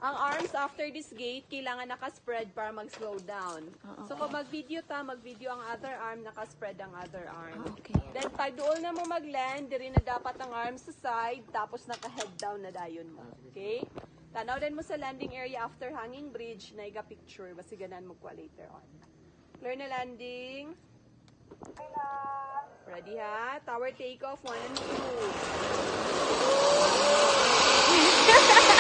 Ang arms after this gate, kailangan naka-spread para mag-slow down. So kung mag-video ang other arm, naka-spread ang other arm. Okay. Then pag doon na mo mag-land, diri na dapat ang arms sa side, tapos naka-head down na dayon mo. Okay? Tanaw din mo sa landing area after hanging bridge, na iga-picture, basi ganan mo kwa later on. Clear na landing. Ready ha? Tower takeoff, 1 and 2.